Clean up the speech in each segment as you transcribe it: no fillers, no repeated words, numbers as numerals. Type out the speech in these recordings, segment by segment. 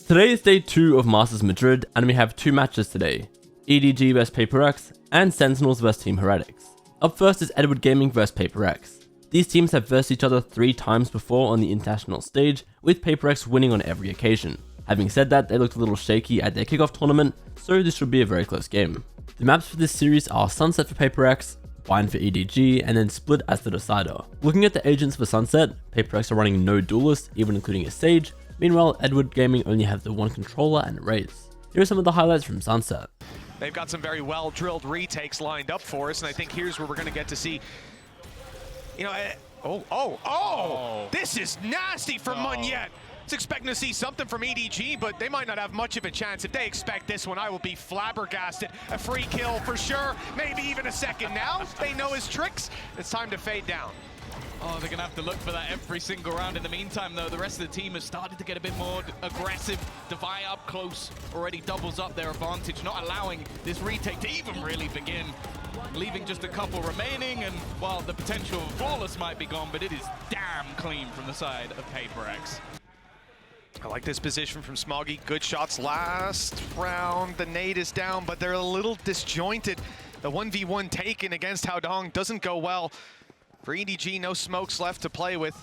Today is day 2 of Masters Madrid, and we have 2 matches today. EDG vs PRX, and Sentinels vs Team Heretics. Up first is Edward Gaming vs PRX. These teams have versed each other 3 times before on the international stage, with PRX winning on every occasion. Having said that, they looked a little shaky at their kickoff tournament, so this should be a very close game. The maps for this series are Sunset for PRX, Bind for EDG, and then Split as the decider. Looking at the agents for Sunset, PRX are running no duelist, even including a Sage. Meanwhile, Edward Gaming only have the 1 controller and a Raze. Here are some of the highlights from Sunset. They've got some very well-drilled retakes lined up for us, and I think here's where we're going to get to see, you know, this is nasty for Munyet. It's expecting to see something from EDG, but they might not have much of a chance. If they expect this one, I will be flabbergasted. A free kill for sure, maybe even a second now. They know his tricks. It's time to fade down. Oh, they're going to have to look for that every single round. In the meantime, though, the rest of the team has started to get a bit more aggressive. Devi up close already doubles up their advantage, not allowing this retake to even really begin. Leaving just a couple remaining, and while the potential of flawless might be gone, but it is damn clean from the side of PRX. I like this position from Smoggy. Good shots last round. The nade is down, but they're a little disjointed. The 1v1 taken against Haodong doesn't go well. For EDG, no smokes left to play with.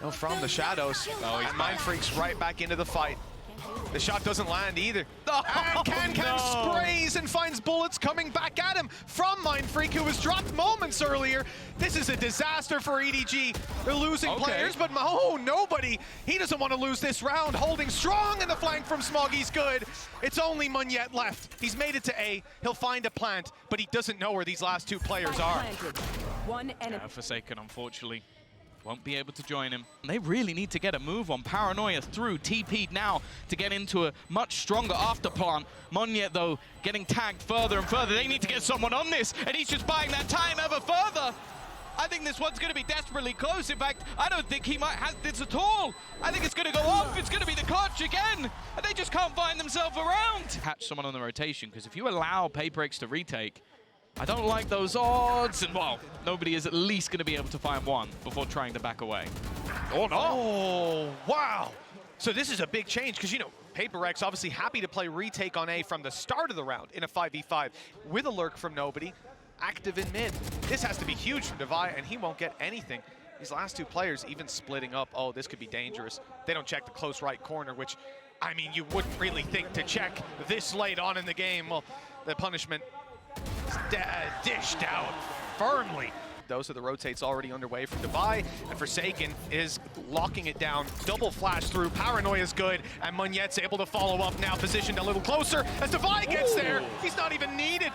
No, from the shadows. Oh, he's Mind Freaks right back into the fight. The shot doesn't land either. And Can sprays and finds bullets coming back at him from Mind Freak, who was dropped moments earlier. This is a disaster for EDG. They're losing players, but nobody. He doesn't want to lose this round. Holding strong in the flank from Smoggy's good. It's only Munyet left. He's made it to A. He'll find a plant, but he doesn't know where these last 2 players are. Forsaken, unfortunately, won't be able to join him. They really need to get a move on. Paranoia through, TP'd now to get into a much stronger after plant. Munyet, though, getting tagged further and further. They need to get someone on this, and he's just buying that time ever further. I think this one's going to be desperately close. In fact, I don't think he might have this at all. I think it's going to go off. It's going to be the clutch again, and they just can't find themselves around. Catch someone on the rotation, because if you allow PRX to retake, I don't like those odds, and well, nobody is at least going to be able to find one before trying to back away. Oh, no. Oh, wow. So this is a big change, because, you know, PRX obviously happy to play retake on A from the start of the round in a 5v5 with a lurk from nobody, active in mid. This has to be huge from Devi, and he won't get anything. These last 2 players even splitting up. Oh, this could be dangerous. They don't check the close right corner, which, I mean, you wouldn't really think to check this late on in the game. Well, the punishment dished out firmly. Those are the rotates already underway from Devi, and Forsaken is locking it down. Double flash through, Paranoia is good, and Munyet's able to follow up now, positioned a little closer as Devi gets there. He's not even needed.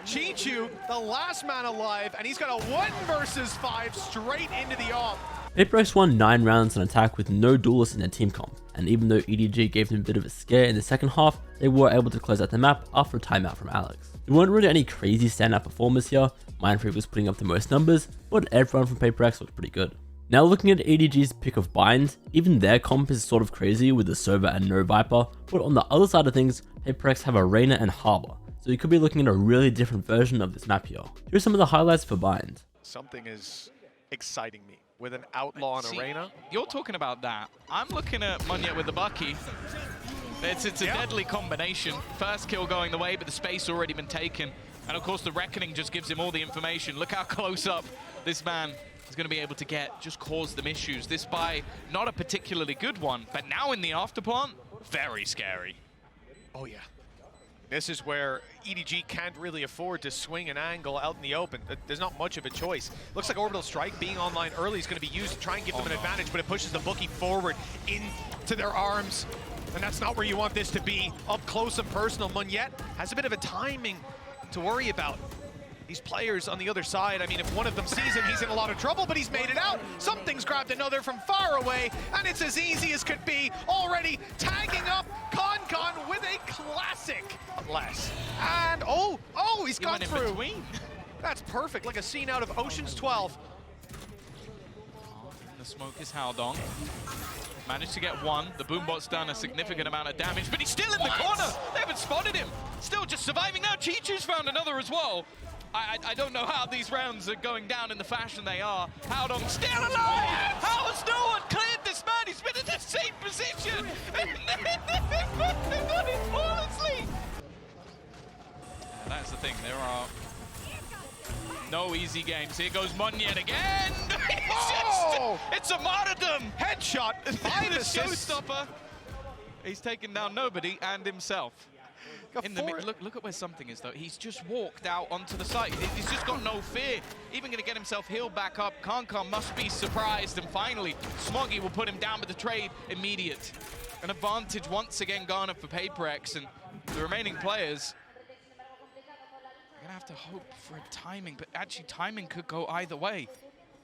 Chichu, the last man alive, and he's got a 1 versus 5 straight into the off. PRX won 9 rounds on attack with no duelists in their team comp, and even though EDG gave them a bit of a scare in the second half, they were able to close out the map after a timeout from Alex. There weren't really any crazy standout performers here. Mindfreak was putting up the most numbers, but everyone from PRX looked pretty good. Now looking at EDG's pick of Bind, even their comp is sort of crazy with the Sova and no Viper, but on the other side of things, PRX have a Reyna and Harbor, so you could be looking at a really different version of this map here. Here are some of the highlights for Bind. Something is exciting me with an outlaw and a Reyna. You're talking about that. I'm looking at Munyet with the Bucky. It's a deadly combination. First kill going the way, but the space already been taken. And of course the Reckoning just gives him all the information. Look how close up this man is going to be able to get, just cause them issues. This buy, not a particularly good one, but now in the afterplant, very scary. Oh yeah. This is where EDG can't really afford to swing an angle out in the open. There's not much of a choice. Looks like Orbital Strike being online early is going to be used to try and give them an advantage, but it pushes the Bookie forward into their arms. And that's not where you want this to be. Up close and personal. Munyet has a bit of a timing to worry about. These players on the other side, I mean, if one of them sees him, he's in a lot of trouble, but he's made it out. Something's grabbed another from far away, and it's as easy as could be. Already tagging up Con with a classic. Less. And, he's gone through. That's perfect, like a scene out of Ocean's 12. The smoke is Haodong. Managed to get 1. The Boombot's done a significant amount of damage, but he's still in the corner. They haven't spotted him. Still just surviving now. Chichu's found another as well. I don't know how these rounds are going down in the fashion they are. Haodong still alive! How has no one cleared this man? He's been in the same position! That's the thing. There are no easy games. Here goes Monyet again. It's a martyrdom. Headshot. The showstopper. He's taken down nobody and himself. Look at where something is, though. He's just walked out onto the site. He's just got no fear. Even going to get himself healed back up. Kankan must be surprised. And finally, Smoggy will put him down with the trade immediate. An advantage once again garnered for PRX, and the remaining players are going to have to hope for a timing. But actually, timing could go either way.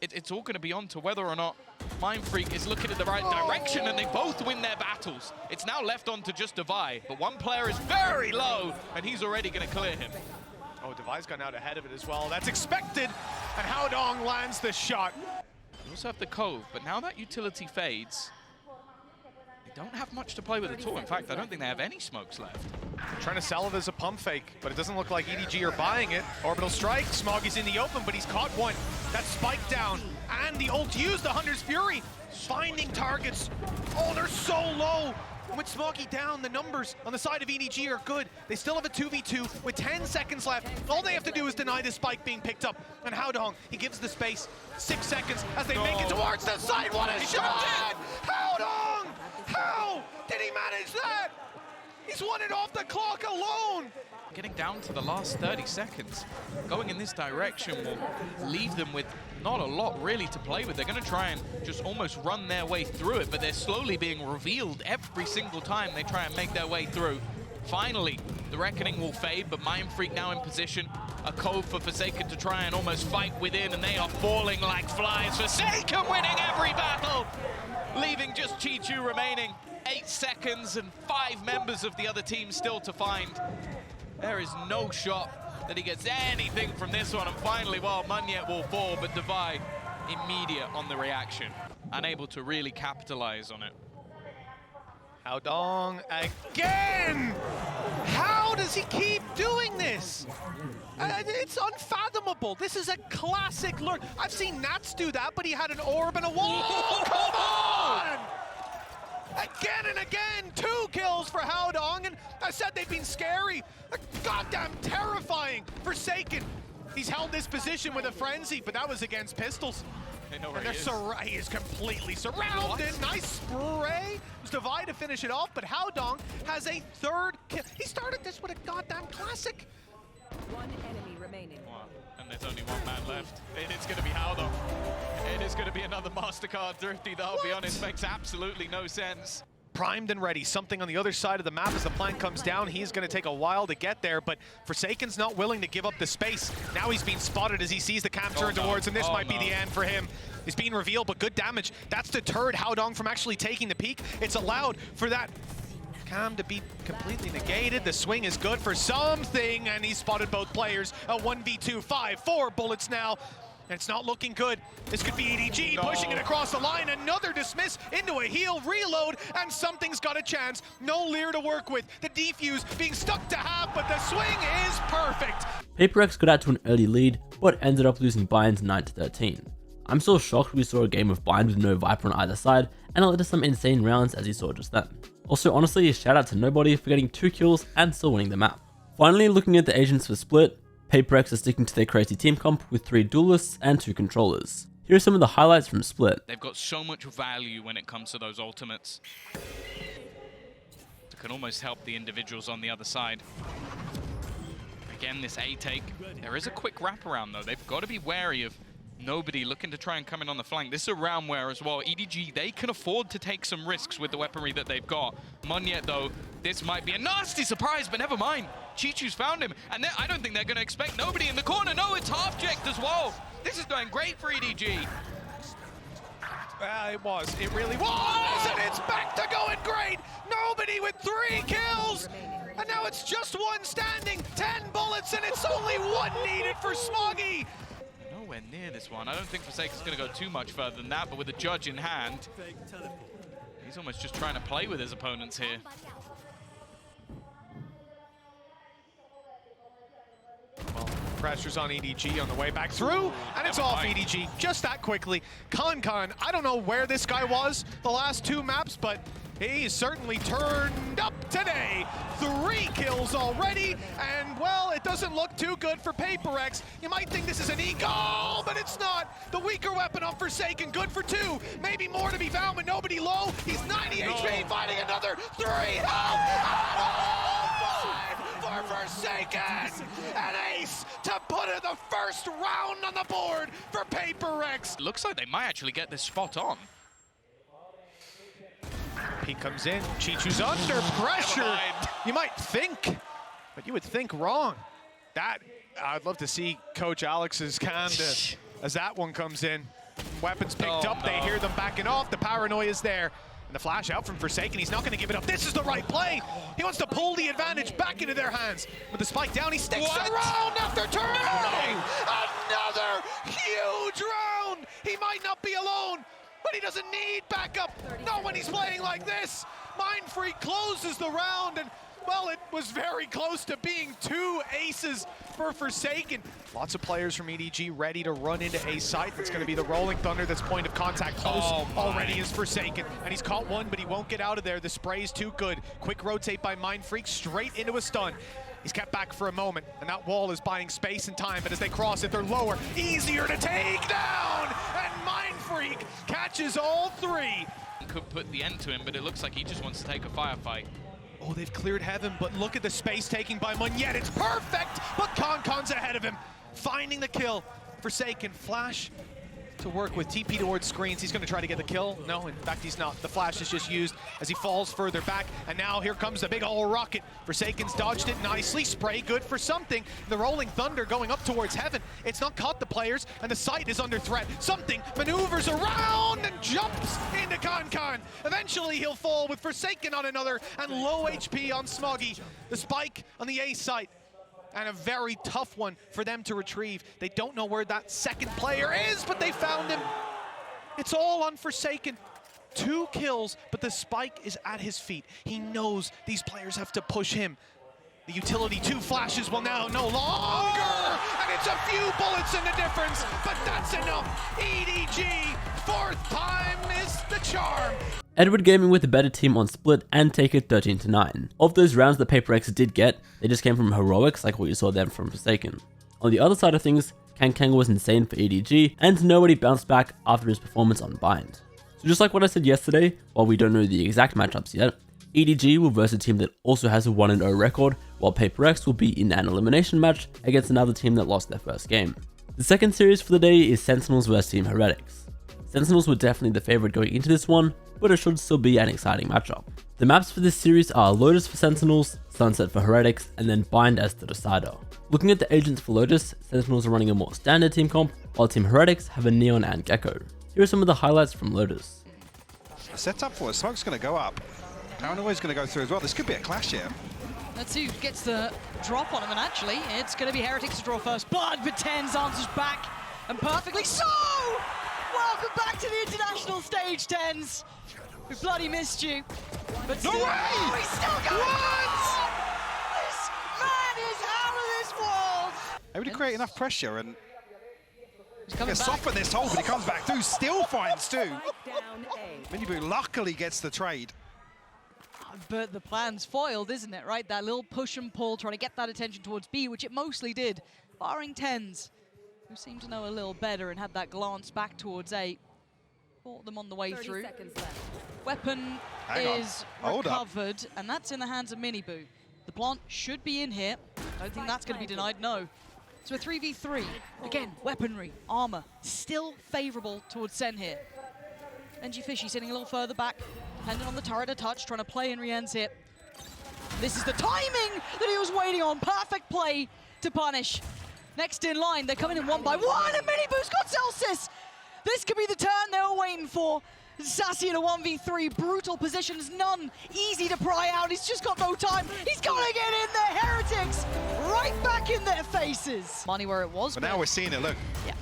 It's all going to be on to whether or not Mindfreak is looking in the right direction, and they both win their battles. It's now left on to just Devi, but one player is very low, and he's already going to clear him. Oh, Devi's gone out ahead of it as well. That's expected, and Haodong lands the shot. You also have the Cove, but now that utility fades, they don't have much to play with at all. In fact, I don't think they have any smokes left. Trying to sell it as a pump fake, but it doesn't look like EDG are buying it. Orbital strike, Smoggy's in the open, but he's caught one. That spike down, and the ult used, the Hunter's Fury, finding targets. Oh, they're so low. With Smoggy down, the numbers on the side of EDG are good. They still have a 2v2 with 10 seconds left. All they have to do is deny the spike being picked up. And Haodong, he gives the space. 6 seconds as they make it towards the side. What a shot! Haodong! How did he manage that? He's won it off the clock alone. Getting down to the last 30 seconds. Going in this direction will leave them with not a lot really to play with. They're going to try and just almost run their way through it, but they're slowly being revealed every single time they try and make their way through. Finally, the Reckoning will fade, but Mindfreak now in position. A Cove for Forsaken to try and almost fight within, and they are falling like flies. Forsaken winning every battle, leaving just Chi-Chu remaining. 8 seconds and 5 members of the other team still to find. There is no shot that he gets anything from this one, and finally, well, Monyet will fall, but Devi immediate on the reaction. Unable to really capitalize on it. Haodong again! How does he keep doing this? It's unfathomable. This is a classic lure. I've seen Nats do that, but he had an orb and a wall. Come on! Again and again, 2 kills for Haodong, and I said they've been scary. They're goddamn terrifying. Forsaken, he's held this position with a frenzy, but that was against pistols. They know where he is. He is completely surrounded. Nice spray. It was Devi to finish it off, but Haodong has a 3rd kill. He started this with a goddamn classic. 1 enemy remaining. Wow. And there's only 1 man left. It's going to be Haodong. It is going to be another MasterCard Thrifty, that I'll be honest, makes absolutely no sense. Primed and ready, something on the other side of the map as the flank comes down. He's going to take a while to get there, but Forsaken's not willing to give up the space. Now he's being spotted as he sees the cam turn towards, and this might be the end for him. He's being revealed, but good damage. That's deterred Haodong from actually taking the peak. It's allowed for that cam to be completely negated. The swing is good for something, and he's spotted both players. A 1v2, 4 bullets now. And it's not looking good. This could be EDG pushing it across the line. Another dismiss into a heal, reload, and something's got a chance. No Lear to work with. The defuse being stuck to half, but the swing is perfect. PRX got out to an early lead, but ended up losing Binds 9-13. I'm still shocked we saw a game of Bind with no Viper on either side, and it led to some insane rounds as you saw just then. Also, honestly, a shout out to Nobody for getting 2 kills and still winning the map. Finally, looking at the agents for Split, PRX are sticking to their crazy team comp with 3 duelists and 2 controllers. Here are some of the highlights from Split. They've got so much value when it comes to those ultimates. It can almost help the individuals on the other side. Again, this A take. There is a quick wraparound though. They've got to be wary of Nobody looking to try and come in on the flank. This is a round where as well, EDG, they can afford to take some risks with the weaponry that they've got. Monyet though, this might be a nasty surprise, but never mind. Chi-Chu's found him, and I don't think they're going to expect Nobody in the corner. No, it's half-jacked as well. This is going great for EDG. It really was, and it's back to going great. Nobody with 3 kills, and now it's just 1 standing. 10 bullets, and it's only 1 needed for Smoggy. Nowhere near this one. I don't think Forsaken's going to go too much further than that, but with a judge in hand, he's almost just trying to play with his opponents here. Well, pressure's on EDG on the way back through, and it's off EDG just that quickly. Kankan, I don't know where this guy was the last 2 maps, but he's certainly turned up today. 3 kills already, and well, it doesn't look too good for PRX. You might think this is an E-goal, but it's not. The weaker weapon on Forsaken, good for 2. Maybe more to be found, but nobody low. He's 90 HP, finding another 3 health, for Forsaken. An ace to put in the first round on the board for PRX. Looks like they might actually get this spot on. He comes in, Chichu's under pressure. You might think, but you would think wrong. That, I'd love to see Coach Alex's hand as that one comes in. Weapons picked up, they hear them backing off, the paranoia is there. And the flash out from Forsaken, he's not gonna give it up. This is the right play. He wants to pull the advantage back into their hands. With the spike down, he sticks around after turning. Another huge round. He might not be alone, but he doesn't need backup. Not when he's playing like this. Mindfreak closes the round, and well, it was very close to being 2 aces for Forsaken. Lots of players from EDG ready to run into A site. That's going to be the Rolling Thunder. That's point of contact close already is Forsaken. And he's caught one, but he won't get out of there. The spray is too good. Quick rotate by Mindfreak straight into a stun. He's kept back for a moment, and that wall is buying space and time, but as they cross it, they're lower. Easier to take down, and Mindfreak catches all 3. Could put the end to him, but it looks like he just wants to take a firefight. Oh, they've cleared heaven, but look at the space taking by Munyet. It's perfect, but Concon's ahead of him. Finding the kill. Forsaken, flash to work with. TP towards screens. He's going to try to get the kill. No, in fact, he's not. The flash is just used as he falls further back. And now here comes the big old rocket. Forsaken's dodged it nicely. Spray good for something. The Rolling Thunder going up towards heaven. It's not caught the players, and the site is under threat. Something maneuvers around and jumps into Concon. Eventually, he'll fall with Forsaken on another and low HP on Smoggy. The spike on the A site. And a very tough one for them to retrieve. They don't know where that second player is, but they found him. It's all on Forsaken. 2 kills, but the spike is at his feet. He knows these players have to push him. The utility 2 flashes will now no longer, and it's a few bullets in the difference, but that's enough. EDG, 4th time is the charm. Edward Gaming with the better team on split and take it 13-9. Of those rounds that PRX did get, they just came from heroics like what you saw them from Forsaken. On the other side of things, Kang was insane for EDG, and nobody bounced back after his performance on Bind. So just like what I said yesterday, while we don't know the exact matchups yet, EDG will verse a team that also has a 1-0 record, while PRX will be in an elimination match against another team that lost their first game. The second series for the day is Sentinels vs Team Heretics. Sentinels were definitely the favourite going into this one, but it should still be an exciting matchup. The maps for this series are Lotus for Sentinels, Sunset for Heretics, and then Bind as the decider. Looking at the agents for Lotus, Sentinels are running a more standard team comp, while Team Heretics have a Neon and Gecko. Here are some of the highlights from Lotus. Set up for it, Smoke's going to go up. Paranoia's going to go through as well. This could be a clash here. Let's see who gets the drop on him, and actually, it's going to be Heretics to draw first blood, but Tens answers back, and perfectly so! Welcome back to the international stage, Tens. We bloody missed you. But No still, way! He's still going! What? This man is out of this world! Able to create enough pressure and He's coming back. soften this hole, but he comes back through, still finds 2. Down A. Minibu luckily gets the trade. But the plan's foiled, isn't it, right? That little push and pull, trying to get that attention towards B, which it mostly did, barring Tens, who seemed to know a little better and had that glance back towards A. Caught them on the way 30 through. seconds left. Weapon Hang on. is Hold up. recovered, and that's in the hands of Miniboo. The plant should be in here. I don't think that's going to be denied, no. So a 3v3. Again, weaponry, armor, still favorable towards Sen here. NG Fishy sitting a little further back, dependent on the turret a touch, trying to play in Rien's here. This is the timing that he was waiting on. Perfect play to punish. Next in line, they're coming in 1 by 1, and Miniboo's got Celsius! This could be the turn they were waiting for. Sassy in a 1v3, brutal positions, none easy to pry out. He's just got no time. He's got to get in there. Heretics right back in their faces. Money where it was. But now we're seeing it, look. Yeah.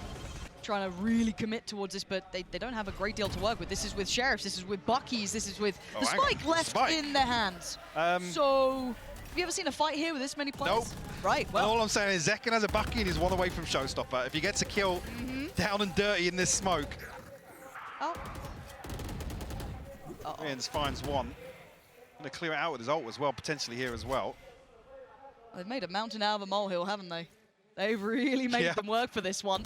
Trying to really commit towards this, but they don't have a great deal to work with. This is with Sheriffs, this is with Bucky's, this is with the Spike left in their hands. So, have you ever seen a fight here with this many players? Nope. Right, well. And all I'm saying is Zekken has a Bucky and he's 1 away from Showstopper. If he gets a kill down and dirty in this smoke, Oh. Riens finds 1. Going to clear it out with his ult as well, potentially here as well. They've made a mountain out of a molehill, haven't they? They've really made them work for this one.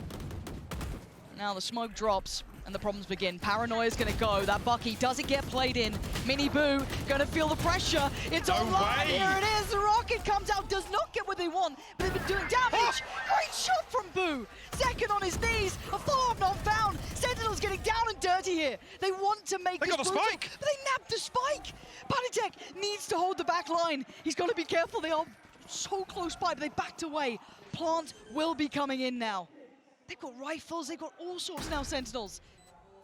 Now the smoke drops and the problems begin. Paranoia's gonna go. That Bucky doesn't get played in. Mini Boo gonna feel the pressure. It's online. Here it is. The rocket comes out, does not get what they want, but they've been doing damage. Great shot from Boo. Second on his knees. A follow-up not found. Sentinels getting down and dirty here. They want to make this brutal, but they nabbed the spike. Panitek needs to hold the back line. He's got to be careful. They are so close by, but they backed away. Plant will be coming in now. They've got rifles, they've got all sorts now, Sentinels.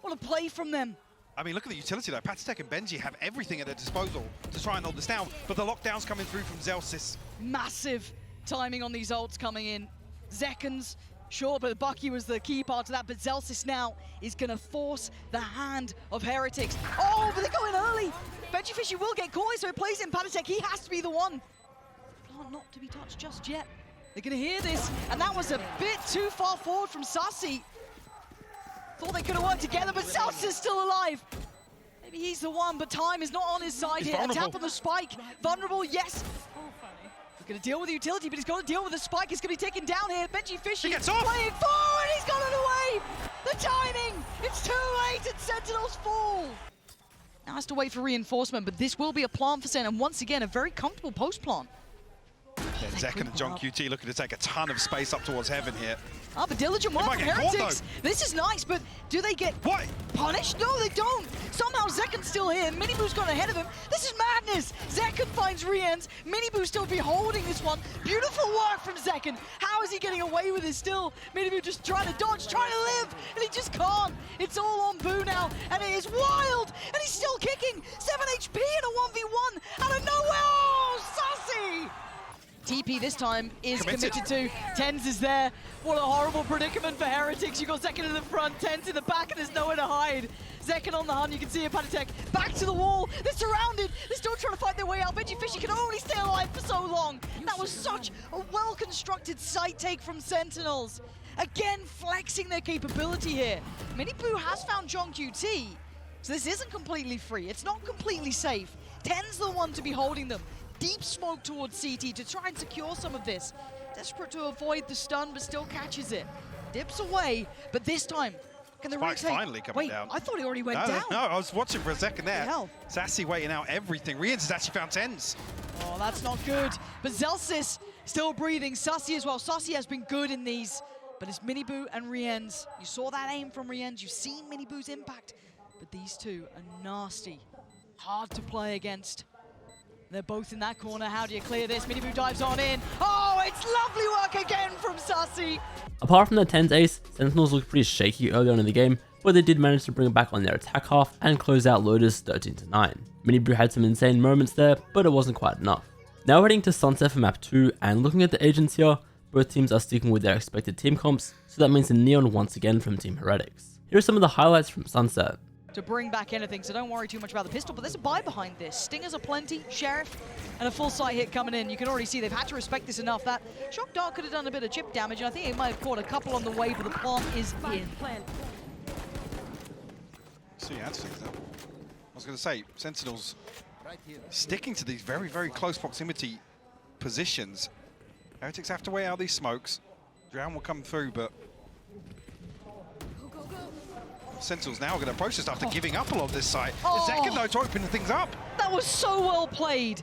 What a play from them. I mean, look at the utility though. Panitek and Benji have everything at their disposal to try and hold this down, but the lockdown's coming through from Zelsis. Massive timing on these ults coming in. Zekans, sure, but Bucky was the key part of that, but Zelsis now is gonna force the hand of Heretics. Oh, but they go in early. Benji Fishy will get caught, so he plays in Panitek. He has to be the one. Not to be touched just yet. They're gonna hear this, and that was a bit too far forward from Sassy. Thought they could have worked together, but Sassy's still alive. Maybe he's the one, but time is not on his side here. A tap on the spike. Vulnerable, yes. He's gonna deal with the utility, but he's got to deal with the spike. He's gonna be taken down here. Benji Fishy gets off. Playing forward, he's got it away. The timing, it's too late, and Sentinels fall. Now has to wait for reinforcement, but this will be a plant for Sen, and once again, a very comfortable post plant. Yeah, Zekan and John QT looking to take a ton of space up towards heaven here. Ah, but diligent work from Heretics. This is nice, but do they get punished? No, they don't. Somehow Zekan's still here. Miniboo's gone ahead of him. This is madness. Zekan finds Rienz. Miniboo still be holding this one. Beautiful work from Zekan. How is he getting away with it still? Miniboo just trying to dodge, trying to live, and he just can't. It's all on Boo now, and it is wild, and he's still kicking. 7 HP in a 1v1 out of nowhere. Oh, Sassy! TP this time is committed to. Tens is there. What a horrible predicament for Heretics. You got Zekan in the front, Tens in the back, and there's nowhere to hide. Zekan on the hunt, you can see it, Panitek back to the wall. They're surrounded. They're still trying to fight their way out. Benji Fishy can only stay alive for so long. That was such a well-constructed site take from Sentinels. Again, flexing their capability here. Miniboo has found John QT, so this isn't completely free. It's not completely safe. Ten's the one to be holding them. Deep smoke towards CT to try and secure some of this. Desperate to avoid the stun, but still catches it. Dips away, but this time, can the Spike's finally coming down. I thought he already went down. No, I was watching for a second there. Sassy waiting out everything. Rienz has actually found Tens. Oh, that's not good. But Zelsis still breathing. Sassy as well. Sassy has been good in these, but it's Miniboo and Rienz. You saw that aim from Rienz. You've seen Miniboo's impact, but these two are nasty. Hard to play against. They're both in that corner. How do you clear this? Miniboo dives on in. Oh, it's lovely work again from Sassy. Apart from the 10's ace, Sentinels looked pretty shaky early on in the game, but they did manage to bring it back on their attack half and close out Lotus 13-9. Miniboo had some insane moments there, but it wasn't quite enough. Now heading to Sunset for map 2 and looking at the agents here, both teams are sticking with their expected team comps, so that means a Neon once again from Team Heretics. Here are some of the highlights from Sunset. To bring back anything, so don't worry too much about the pistol, but there's a buy behind this. Stingers are plenty, Sheriff, and a full sight hit coming in. You can already see they've had to respect this enough. That Shock Dart could have done a bit of chip damage, and I think it might have caught a couple on the way, but the plant is in. See, that's things though. I was going to say, Sentinels sticking to these very, very close proximity positions. Heretics have to wait out these smokes. Drown will come through, but Sentinels now going to approach this after giving up a lot of this site. Zekan though to open things up. That was so well played.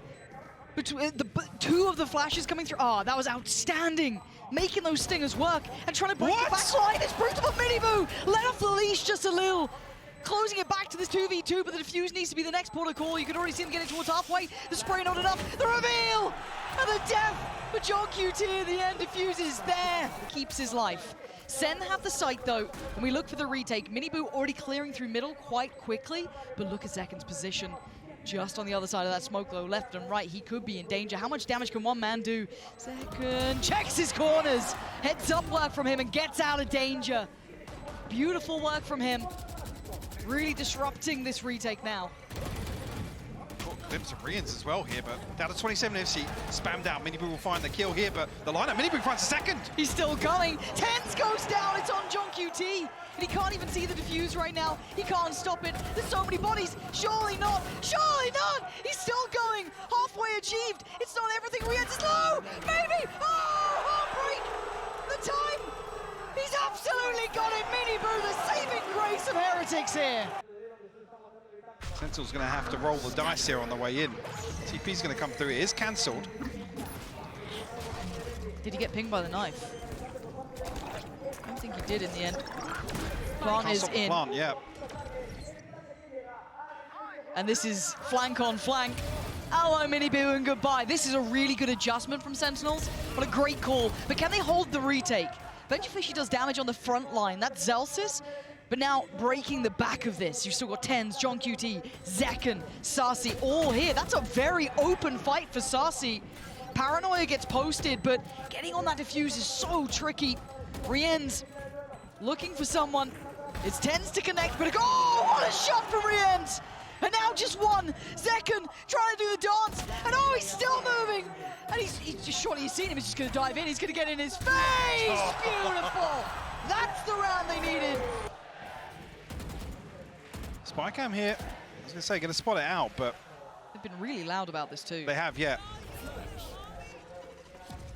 Between the two of the flashes coming through. Oh, that was outstanding. Making those stingers work and trying to break the back line. It's brutal, but Miniboo let off the leash just a little. Closing it back to this 2v2, but the defuse needs to be the next port of call. You can already see them getting towards halfway. The spray not enough. The reveal and the death. But John QT in the end defuses there. Keeps his life. Sen have the site though, and we look for the retake. Miniboo already clearing through middle quite quickly, but look at Zekan's position. Just on the other side of that smoke though, left and right, he could be in danger. How much damage can one man do? Zekan checks his corners. Heads up work from him and gets out of danger. Beautiful work from him. Really disrupting this retake now. Glimpse of Rienz as well here, but down to 27 FC, spammed out. Miniboo will find the kill here, but the lineup, Miniboo finds a second. He's still going. Tens goes down, it's on John QT. And he can't even see the defuse right now. He can't stop it. There's so many bodies. Surely not. Surely not. He's still going. Halfway achieved. It's not everything. Rienz is low. Heretics here. Sentinel's going to have to roll the dice here on the way in. TP's going to come through. It is cancelled. Did he get pinged by the knife? I don't think he did in the end. Plant is in. Plant, yeah. And this is flank on flank. Hello, Miniboo, and goodbye. This is a really good adjustment from Sentinels. What a great call. But can they hold the retake? Benjifishy does damage on the front line. That's Zelsis. But now breaking the back of this, you've still got Tens, John QT, Zekken, Saci, all here. That's a very open fight for Saci. Paranoia gets posted, but getting on that defuse is so tricky. Rien's looking for someone. It's Tens to connect, but oh, what a shot from Rien's! And now just one. Zekken trying to do the dance, and oh, he's still moving. And he's just, surely you've seen him, he's just gonna dive in, he's gonna get in his face! Beautiful! That's the round they needed. Spycam here, I was going to say, going to spot it out, but... They've been really loud about this too. They have, yeah.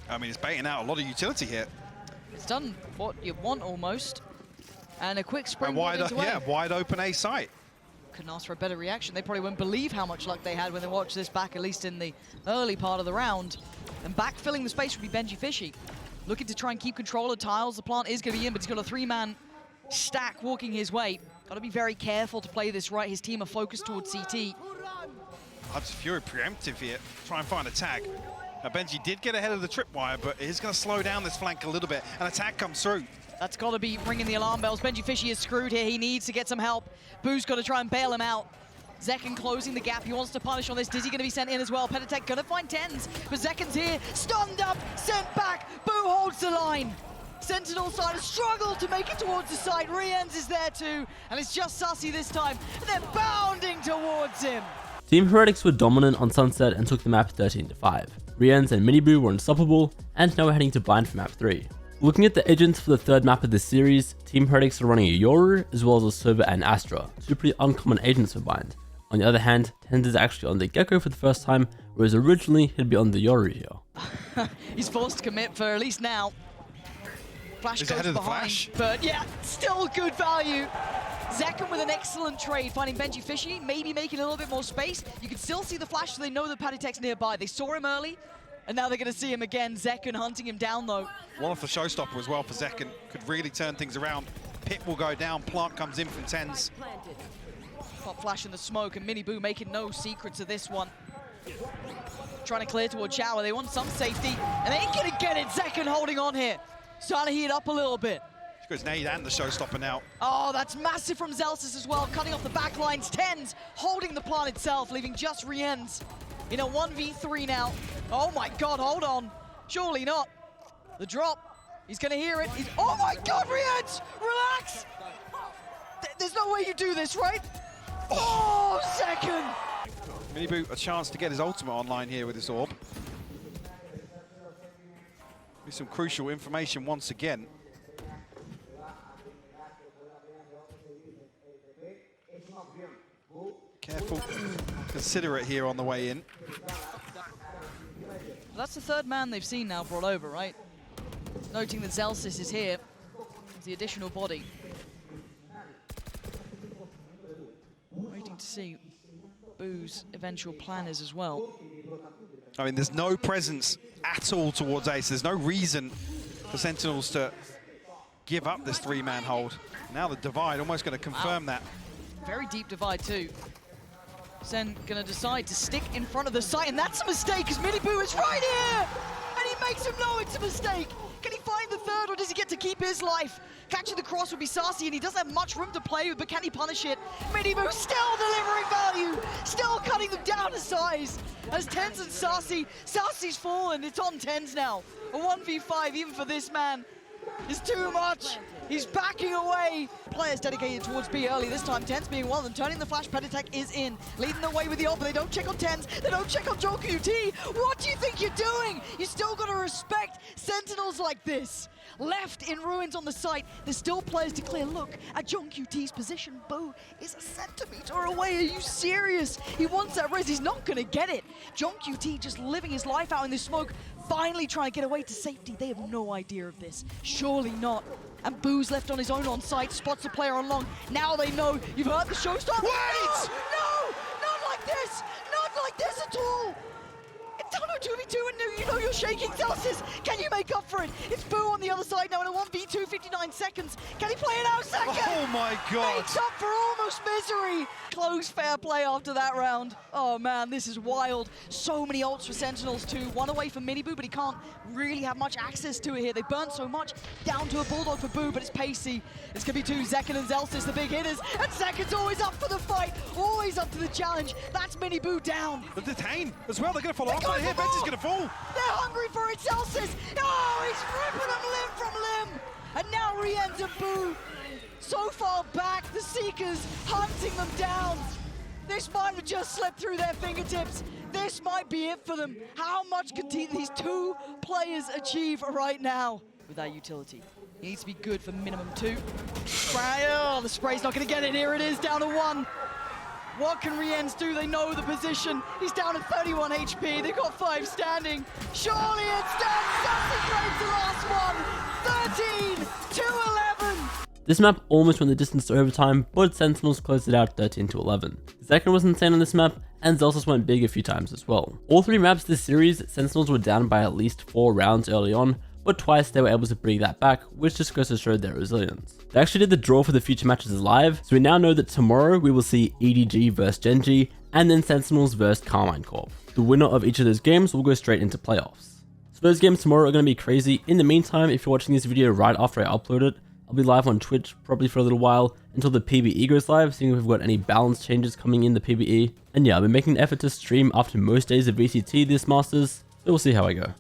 I mean, it's baiting out a lot of utility here. It's done what you want almost. And a quick spring wide open A site. Couldn't ask for a better reaction. They probably won't believe how much luck they had when they watched this back, at least in the early part of the round. And backfilling the space would be Benjifishy. Looking to try and keep control of tiles. The plant is going to be in, but he's got a 3-man stack walking his way. Got to be very careful to play this right. His team are focused towards CT. That's Fury preemptive here. Try and find a tag. Now, Benji did get ahead of the tripwire, but he's going to slow down this flank a little bit. And a tag comes through. That's got to be ringing the alarm bells. Benjifishy is screwed here. He needs to get some help. Boo's got to try and bail him out. Zekken closing the gap. He wants to punish on this. Dizzy going to be sent in as well. Pentatech going to find Tens, but Zekken's here. Stunned up, sent back. Boo holds the line. Sentinel side has struggled to make it towards the site. Rien's is there too, and it's just Saci this time. And they're bounding towards him. Team Heretics were dominant on Sunset and took the map 13-5. Rien's and Miniboo were unstoppable, and now we're heading to Blind for map 3. Looking at the agents for the third map of this series, Team Heretics are running a Yoru as well as a Sova and Astra, two pretty uncommon agents for Blind. On the other hand, Tens is actually on the Gecko for the first time, whereas originally he'd be on the Yoru here. He's forced to commit for at least now. Flash goes behind, Flash. But yeah, still good value. Zekken with an excellent trade, finding Benjifishy, maybe making a little bit more space. You can still see the flash, so they know that Pentatech's nearby. They saw him early, and now they're going to see him again. Zekken hunting him down, though. One off the showstopper as well for Zekken. Could really turn things around. Pit will go down. Plant comes in from Tens. Pop flash in the smoke, and Miniboo making no secrets of this one. Trying to clear towards Shower. They want some safety, and they ain't going to get it. Zekken holding on here. Starting to heat up a little bit. She goes Nade and the showstopper now. Oh, that's massive from Zelsis as well, cutting off the back lines. Tens holding the plant itself, leaving just Rien's in a 1v3 now. Oh my God, hold on. Surely not. The drop, he's gonna hear it. Oh my God, Rien's, relax. There's no way you do this, right? Oh, Zekken. Miniboo a chance to get his ultimate online here with this orb. Some crucial information once again. Careful, consider it here on the way in. That's the third man they've seen now brought over, right? Noting that Zelsis is here, it's the additional body. Waiting to see Boo's eventual plan is as well. I mean, there's no presence at all towards Ace. There's no reason for Sentinels to give up this 3-man hold. Now the divide almost going to confirm that. Very deep divide too. Sen going to decide to stick in front of the site, and that's a mistake because Miniboo is right here! And he makes him know it's a mistake! Can he find the third, or does he get to keep his life? Catching the cross would be Saci, and he doesn't have much room to play with, but can he punish it? Miniboo still delivering value! Still cutting them down to size! As Tens and Saci's fallen, it's on Tens now. A 1v5 even for this man is too much. He's backing away. Players dedicated towards B early this time. Tens being one of them. Turning the flash, Pentatech is in. Leading the way with the ult, but they don't check on Tens. They don't check on Joel QT. What do you think you're doing? You still got to respect Sentinels like this. left in ruins on the site. There's still players to clear. Look at John QT's position. Boo is a centimeter away. Are you serious? He wants that res. He's not going to get it. John QT just living his life out in this smoke, finally trying to get away to safety. They have no idea of this. Surely not. And Boo's left on his own on site, spots the player on long. Now they know. You've heard the show stop. Wait! No! Not like this! Not like this at all! It's on a 2v2 and you know you're shaking Celsius. Can you make up for it? It's Boo on the other side now in a 1v2, 59 seconds. Can he play it out second? Oh my God. Makes up for almost misery. Close fair play after that round. Oh man, this is wild. So many ults for Sentinels too. One away from Miniboo, but he can't really have much access to it here. They burnt so much. Down to a Bulldog for Boo, but it's pacey. It's gonna be two, Zekken and Zelsis, the big hitters. And Zekken's always up for the fight. Always up to the challenge. That's Miniboo down. The detain as well. They're going to follow up on it here. Bench is going to fall. They're hungry for it, Celsius. Oh, he's ripping them limb from limb. And now re-ends of Boo. So far back, the Seekers hunting them down. This might have just slipped through their fingertips. This might be it for them. How much can these two players achieve right now with that utility? He needs to be good for minimum 2. Oh, the spray's not going to get it. Here it is, down to 1. What can Riens do? They know the position. He's down at 31 HP. They've got 5 standing. Surely it's done. Sassy grabs the last one. 13 to 11. This map almost went the distance to overtime, but Sentinels closed it out 13 to 11. Zekken was insane on this map, and Zelsis went big a few times as well. All 3 maps this series, Sentinels were down by at least 4 rounds early on, but twice they were able to bring that back, which just goes to show their resilience. They actually did the draw for the future matches live, so we now know that tomorrow we will see EDG vs Genji, and then Sentinels vs Carmine Corp. The winner of each of those games will go straight into playoffs. So those games tomorrow are going to be crazy. In the meantime, if you're watching this video right after I upload it, I'll be live on Twitch probably for a little while until the PBE goes live, seeing if we've got any balance changes coming in the PBE. And yeah, I've been making an effort to stream after most days of VCT this Masters, so we'll see how I go.